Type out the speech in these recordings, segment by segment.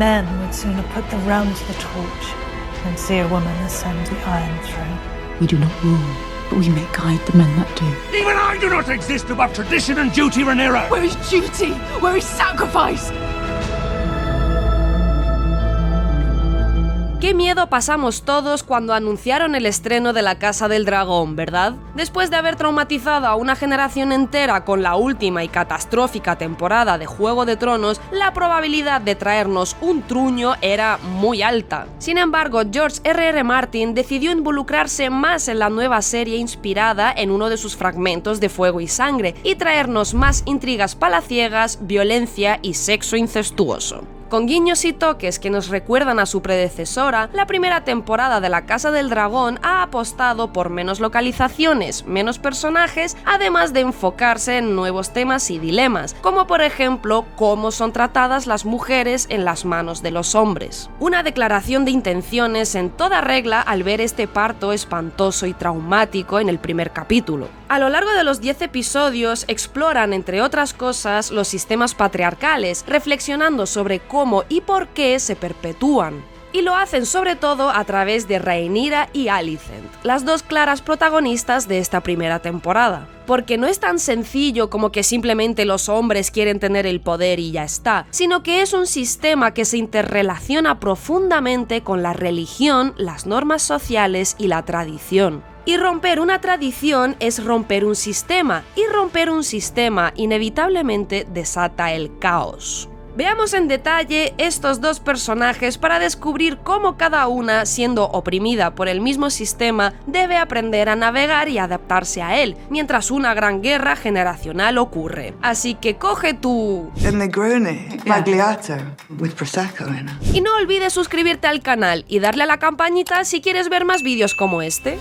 Men would sooner put the realm to the torch than see a woman ascend the Iron Throne. We do not rule, but we may guide the men that do. Even I do not exist above tradition and duty, Rhaenyra! Where is duty? Where is sacrifice? Qué miedo pasamos todos cuando anunciaron el estreno de La Casa del Dragón, ¿verdad? Después de haber traumatizado a una generación entera con la última y catastrófica temporada de Juego de Tronos, la probabilidad de traernos un truño era muy alta. Sin embargo, George R.R. Martin decidió involucrarse más en la nueva serie inspirada en uno de sus fragmentos de Fuego y Sangre y traernos más intrigas palaciegas, violencia y sexo incestuoso. Con guiños y toques que nos recuerdan a su predecesora, la primera temporada de La Casa del Dragón ha apostado por menos localizaciones, menos personajes, además de enfocarse en nuevos temas y dilemas, como por ejemplo cómo son tratadas las mujeres en las manos de los hombres. Una declaración de intenciones en toda regla al ver este parto espantoso y traumático en el primer capítulo. A lo largo de los 10 episodios exploran, entre otras cosas, los sistemas patriarcales, reflexionando sobre cómo y por qué se perpetúan. Y lo hacen sobre todo a través de Rhaenyra y Alicent, las dos claras protagonistas de esta primera temporada. Porque no es tan sencillo como que simplemente los hombres quieren tener el poder y ya está, sino que es un sistema que se interrelaciona profundamente con la religión, las normas sociales y la tradición. Y romper una tradición es romper un sistema, y romper un sistema inevitablemente desata el caos. Veamos en detalle estos dos personajes para descubrir cómo cada una, siendo oprimida por el mismo sistema, debe aprender a navegar y adaptarse a él, mientras una gran guerra generacional ocurre. Así que coge tu... Negroni, Magliato, with Prosecco in it. Y no olvides suscribirte al canal y darle a la campanita si quieres ver más vídeos como este.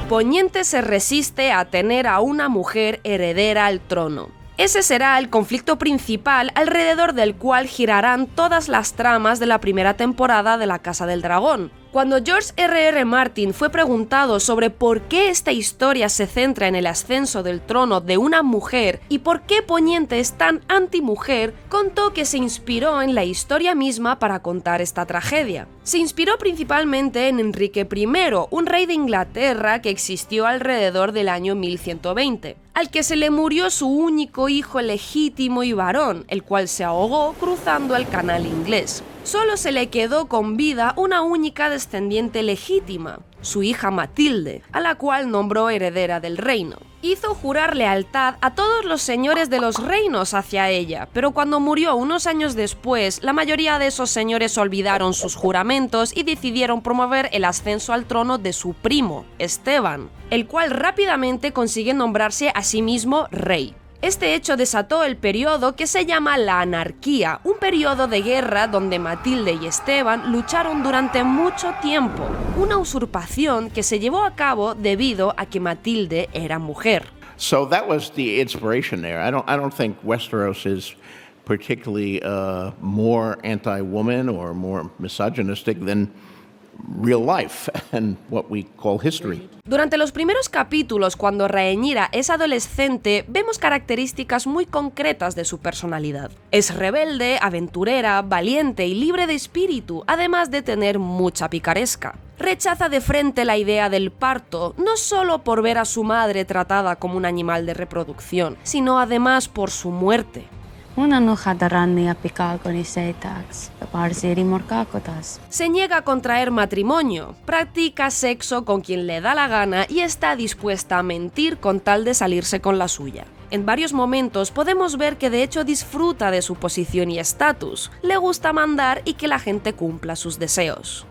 Poniente se resiste a tener a una mujer heredera al trono. Ese será el conflicto principal alrededor del cual girarán todas las tramas de la primera temporada de La Casa del Dragón. Cuando George R.R. Martin fue preguntado sobre por qué esta historia se centra en el ascenso del trono de una mujer y por qué Poniente es tan antimujer, contó que se inspiró en la historia misma para contar esta tragedia. Se inspiró principalmente en Enrique I, un rey de Inglaterra que existió alrededor del año 1120, al que se le murió su único hijo legítimo y varón, el cual se ahogó cruzando el canal inglés. Solo se le quedó con vida una única descendiente legítima, su hija Matilde, a la cual nombró heredera del reino. Hizo jurar lealtad a todos los señores de los reinos hacia ella, pero cuando murió unos años después, la mayoría de esos señores olvidaron sus juramentos y decidieron promover el ascenso al trono de su primo, Esteban, el cual rápidamente consigue nombrarse a sí mismo rey. Este hecho desató el periodo que se llama la Anarquía, un periodo de guerra donde Matilde y Esteban lucharon durante mucho tiempo, una usurpación que se llevó a cabo debido a que Matilde era mujer. So that was the inspiration there. I don't think Westeros is particularly more anti-woman or more misogynistic than real life and what we call history. Durante los primeros capítulos, cuando Rhaenyra es adolescente, vemos características muy concretas de su personalidad. Es rebelde, aventurera, valiente y libre de espíritu, además de tener mucha picaresca. Rechaza de frente la idea del parto, no solo por ver a su madre tratada como un animal de reproducción, sino además por su muerte. Se niega a contraer matrimonio, practica sexo con quien le da la gana y está dispuesta a mentir con tal de salirse con la suya. En varios momentos podemos ver que de hecho disfruta de su posición y estatus, le gusta mandar y que la gente cumpla sus deseos.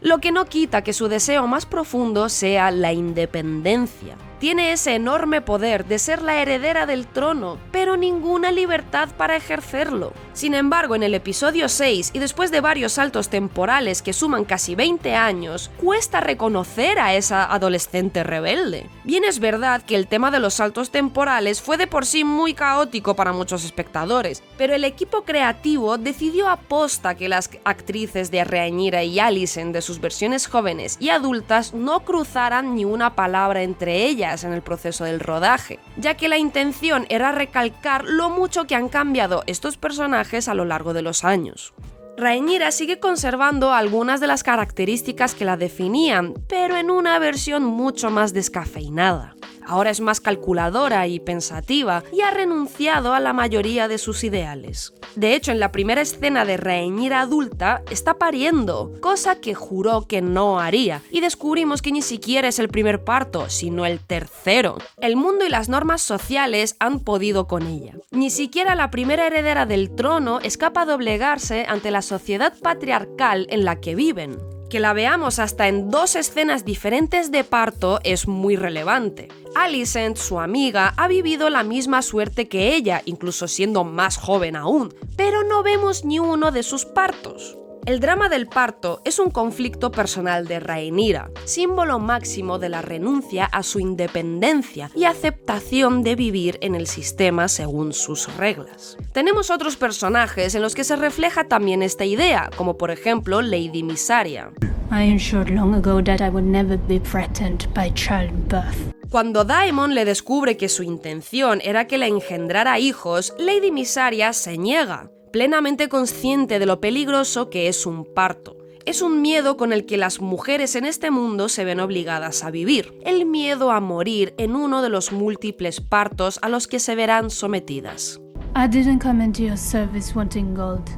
Lo que no quita que su deseo más profundo sea la independencia. Tiene ese enorme poder de ser la heredera del trono, pero ninguna libertad para ejercerlo. Sin embargo, en el episodio 6, y después de varios saltos temporales que suman casi 20 años, cuesta reconocer a esa adolescente rebelde. Bien es verdad que el tema de los saltos temporales fue de por sí muy caótico para muchos espectadores, pero el equipo creativo decidió aposta que las actrices de Rhaenyra y Alicent de sus versiones jóvenes y adultas no cruzaran ni una palabra entre ellas, ellas en el proceso del rodaje, ya que la intención era recalcar lo mucho que han cambiado estos personajes a lo largo de los años. Rhaenyra sigue conservando algunas de las características que la definían, pero en una versión mucho más descafeinada. Ahora es más calculadora y pensativa y ha renunciado a la mayoría de sus ideales. De hecho, en la primera escena de Rhaenyra adulta está pariendo, cosa que juró que no haría, y descubrimos que ni siquiera es el primer parto, sino el tercero. El mundo y las normas sociales han podido con ella. Ni siquiera la primera heredera del trono es capaz de doblegarse ante la sociedad patriarcal en la que viven. Que la veamos hasta en 2 escenas diferentes de parto es muy relevante. Alicent, su amiga, ha vivido la misma suerte que ella, incluso siendo más joven aún, pero no vemos ni uno de sus partos. El drama del parto es un conflicto personal de Rhaenyra, símbolo máximo de la renuncia a su independencia y aceptación de vivir en el sistema según sus reglas. Tenemos otros personajes en los que se refleja también esta idea, como por ejemplo Lady Mysaria. I ensured long ago that I would never be threatened by childbirth. Cuando Daemon le descubre que su intención era que le engendrara hijos, Lady Mysaria se niega, plenamente consciente de lo peligroso que es un parto. Es un miedo con el que las mujeres en este mundo se ven obligadas a vivir, el miedo a morir en uno de los múltiples partos a los que se verán sometidas. I didn't come into your service wanting gold,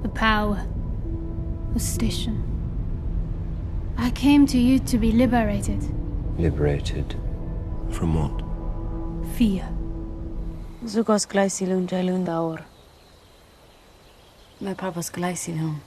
the power, the station. I came to you to be liberated. Liberated? From what? Fear. Zugos Gleisilun Jailun Daor. Me papas Gleisilun.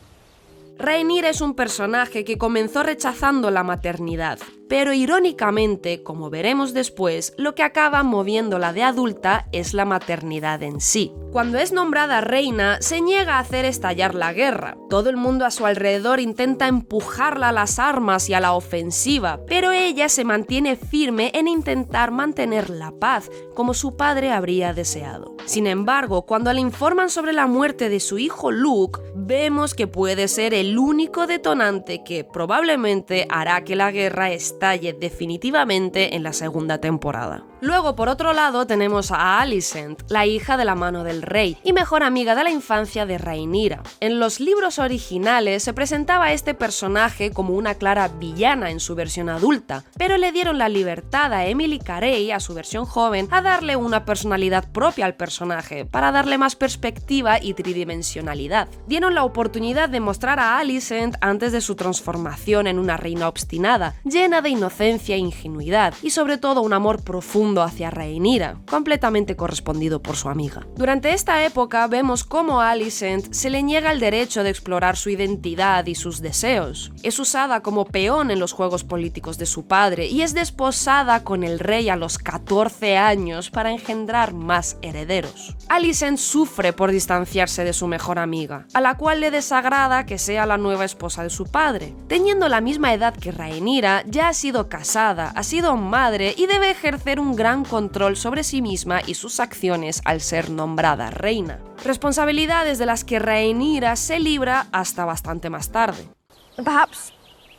Rhaenyra es un personaje que comenzó rechazando la maternidad, pero irónicamente, como veremos después, lo que acaba moviéndola de adulta es la maternidad en sí. Cuando es nombrada reina, se niega a hacer estallar la guerra. Todo el mundo a su alrededor intenta empujarla a las armas y a la ofensiva, pero ella se mantiene firme en intentar mantener la paz, como su padre habría deseado. Sin embargo, cuando le informan sobre la muerte de su hijo Luke, vemos que puede ser el único detonante que probablemente hará que la guerra estalle definitivamente en la segunda temporada. Luego, por otro lado, tenemos a Alicent, la hija de la mano del rey y mejor amiga de la infancia de Rhaenyra. En los libros originales se presentaba a este personaje como una clara villana en su versión adulta, pero le dieron la libertad a Emily Carey, a su versión joven, a darle una personalidad propia al personaje, para darle más perspectiva y tridimensionalidad. Dieron la oportunidad de mostrar a Alicent antes de su transformación en una reina obstinada, llena de inocencia e ingenuidad, y sobre todo un amor profundo hacia Rhaenyra, completamente correspondido por su amiga. Durante esta época vemos cómo a Alicent se le niega el derecho de explorar su identidad y sus deseos. Es usada como peón en los juegos políticos de su padre y es desposada con el rey a los 14 años para engendrar más herederos. Alicent sufre por distanciarse de su mejor amiga, a la cual le desagrada que sea la nueva esposa de su padre. Teniendo la misma edad que Rhaenyra, ya ha sido casada, ha sido madre y debe ejercer un gran control sobre sí misma y sus acciones al ser nombrada reina. Responsabilidades de las que Rhaenyra se libra hasta bastante más tarde. Perhaps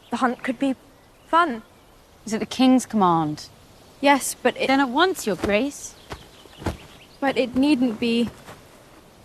the hunt could be fun. Is it the king's command? Yes, but Then at once, your grace. but it needn't be.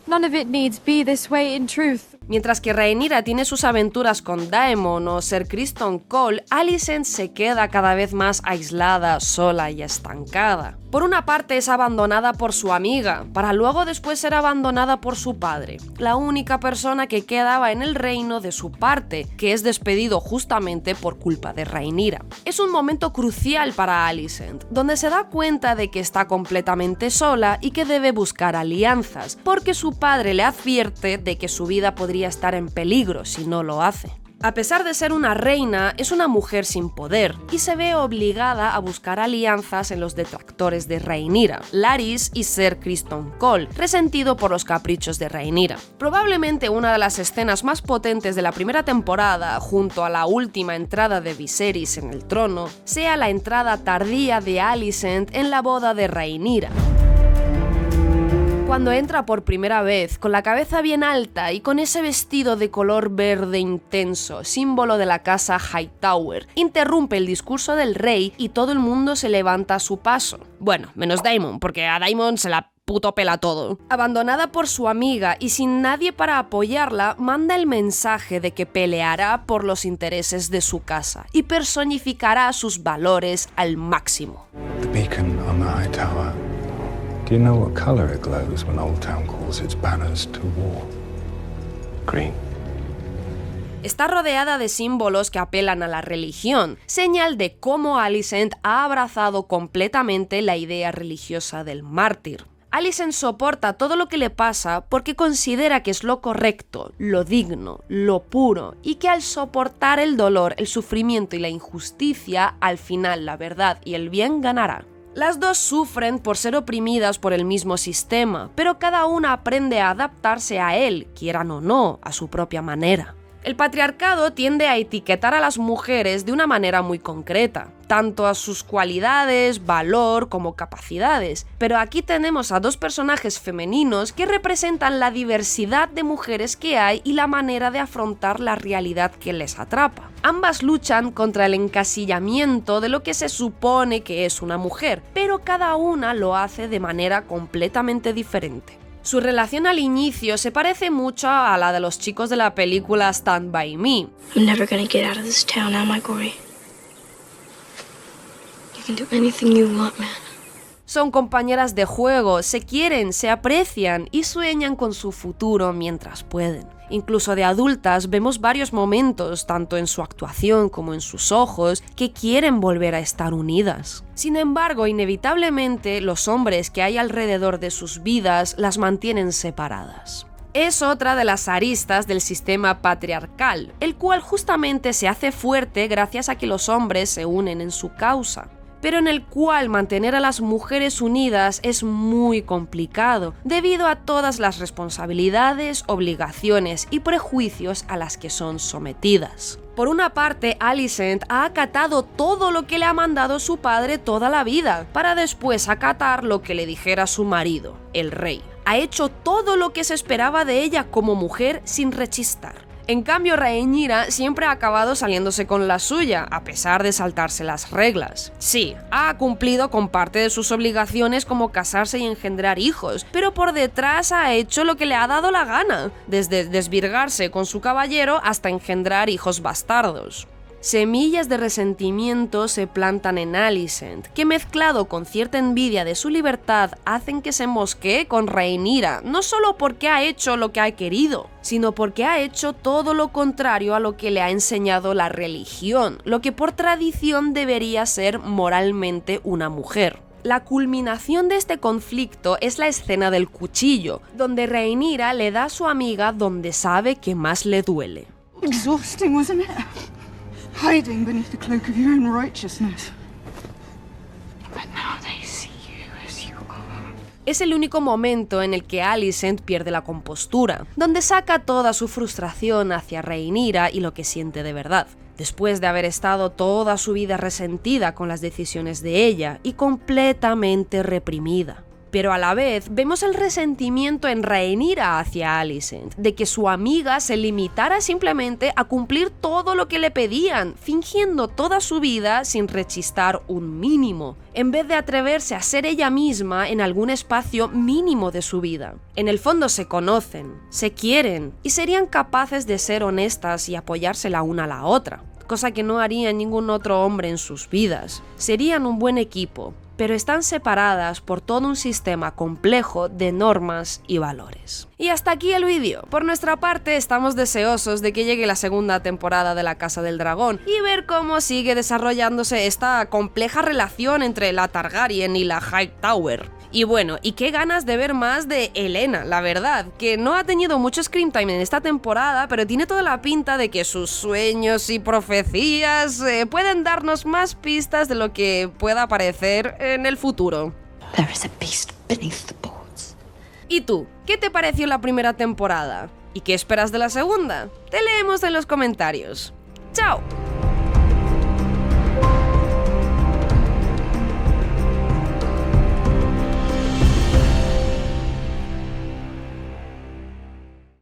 None of it needs be this way in truth. Mientras que Rhaenyra tiene sus aventuras con Daemon o Ser Criston Cole, Alicent se queda cada vez más aislada, sola y estancada. Por una parte es abandonada por su amiga, para luego después ser abandonada por su padre, la única persona que quedaba en el reino de su parte, que es despedido justamente por culpa de Rhaenyra. Es un momento crucial para Alicent, donde se da cuenta de que está completamente sola y que debe buscar alianzas, porque su padre le advierte de que su vida podría estar en peligro si no lo hace. A pesar de ser una reina, es una mujer sin poder y se ve obligada a buscar alianzas en los detractores de Rhaenyra, Larys y Ser Criston Cole, resentido por los caprichos de Rhaenyra. Probablemente una de las escenas más potentes de la primera temporada, junto a la última entrada de Viserys en el trono, sea la entrada tardía de Alicent en la boda de Rhaenyra. Cuando entra por primera vez, con la cabeza bien alta y con ese vestido de color verde intenso, símbolo de la casa Hightower, interrumpe el discurso del rey y todo el mundo se levanta a su paso. Bueno, menos Daemon, porque a Daemon se la puto pela todo. Abandonada por su amiga y sin nadie para apoyarla, manda el mensaje de que peleará por los intereses de su casa y personificará sus valores al máximo. The beacon on the high tower. Do you know what color it glows when Old Town calls its banners to war? Green. Está rodeada de símbolos que apelan a la religión, señal de cómo Alicent ha abrazado completamente la idea religiosa del mártir. Alicent soporta todo lo que le pasa porque considera que es lo correcto, lo digno, lo puro, y que al soportar el dolor, el sufrimiento y la injusticia, al final la verdad y el bien ganará. Las dos sufren por ser oprimidas por el mismo sistema, pero cada una aprende a adaptarse a él, quieran o no, a su propia manera. El patriarcado tiende a etiquetar a las mujeres de una manera muy concreta, tanto a sus cualidades, valor como capacidades, pero aquí tenemos a dos personajes femeninos que representan la diversidad de mujeres que hay y la manera de afrontar la realidad que les atrapa. Ambas luchan contra el encasillamiento de lo que se supone que es una mujer, pero cada una lo hace de manera completamente diferente. Su relación al inicio se parece mucho a la de los chicos de la película Stand By Me. I'm never gonna get out of this town, am I, Corey? You can do anything you want, man. Son compañeras de juego, se quieren, se aprecian y sueñan con su futuro mientras pueden. Incluso de adultas vemos varios momentos, tanto en su actuación como en sus ojos, que quieren volver a estar unidas. Sin embargo, inevitablemente, los hombres que hay alrededor de sus vidas las mantienen separadas. Es otra de las aristas del sistema patriarcal, el cual justamente se hace fuerte gracias a que los hombres se unen en su causa, pero en el cual mantener a las mujeres unidas es muy complicado, debido a todas las responsabilidades, obligaciones y prejuicios a las que son sometidas. Por una parte, Alicent ha acatado todo lo que le ha mandado su padre toda la vida, para después acatar lo que le dijera su marido, el rey. Ha hecho todo lo que se esperaba de ella como mujer sin rechistar. En cambio, Rhaenyra siempre ha acabado saliéndose con la suya, a pesar de saltarse las reglas. Sí, ha cumplido con parte de sus obligaciones como casarse y engendrar hijos, pero por detrás ha hecho lo que le ha dado la gana, desde desvirgarse con su caballero hasta engendrar hijos bastardos. Semillas de resentimiento se plantan en Alicent, que mezclado con cierta envidia de su libertad hacen que se mosquee con Rhaenyra, no solo porque ha hecho lo que ha querido, sino porque ha hecho todo lo contrario a lo que le ha enseñado la religión, lo que por tradición debería ser moralmente una mujer. La culminación de este conflicto es la escena del cuchillo, donde Rhaenyra le da a su amiga donde sabe que más le duele. Exhausting, wasn't it? Hiding beneath the cloak of your own righteousness. But now they see you as you are. Es el único momento en el que Alicent pierde la compostura, donde saca toda su frustración hacia Rhaenyra y lo que siente de verdad, después de haber estado toda su vida resentida con las decisiones de ella y completamente reprimida. Pero a la vez vemos el resentimiento en Rhaenyra hacia Alicent, de que su amiga se limitara simplemente a cumplir todo lo que le pedían, fingiendo toda su vida sin rechistar un mínimo, en vez de atreverse a ser ella misma en algún espacio mínimo de su vida. En el fondo se conocen, se quieren y serían capaces de ser honestas y apoyarse la una a la otra, cosa que no haría ningún otro hombre en sus vidas. Serían un buen equipo, pero están separadas por todo un sistema complejo de normas y valores. Y hasta aquí el vídeo. Por nuestra parte, estamos deseosos de que llegue la segunda temporada de La Casa del Dragón y ver cómo sigue desarrollándose esta compleja relación entre la Targaryen y la Hightower. Y bueno, y qué ganas de ver más de Elena, la verdad, que no ha tenido mucho screen time en esta temporada, pero tiene toda la pinta de que sus sueños y profecías pueden darnos más pistas de lo que pueda aparecer en el futuro. There is a beast beneath the boards. ¿Y tú? ¿Qué te pareció la primera temporada? ¿Y qué esperas de la segunda? Te leemos en los comentarios. ¡Chao!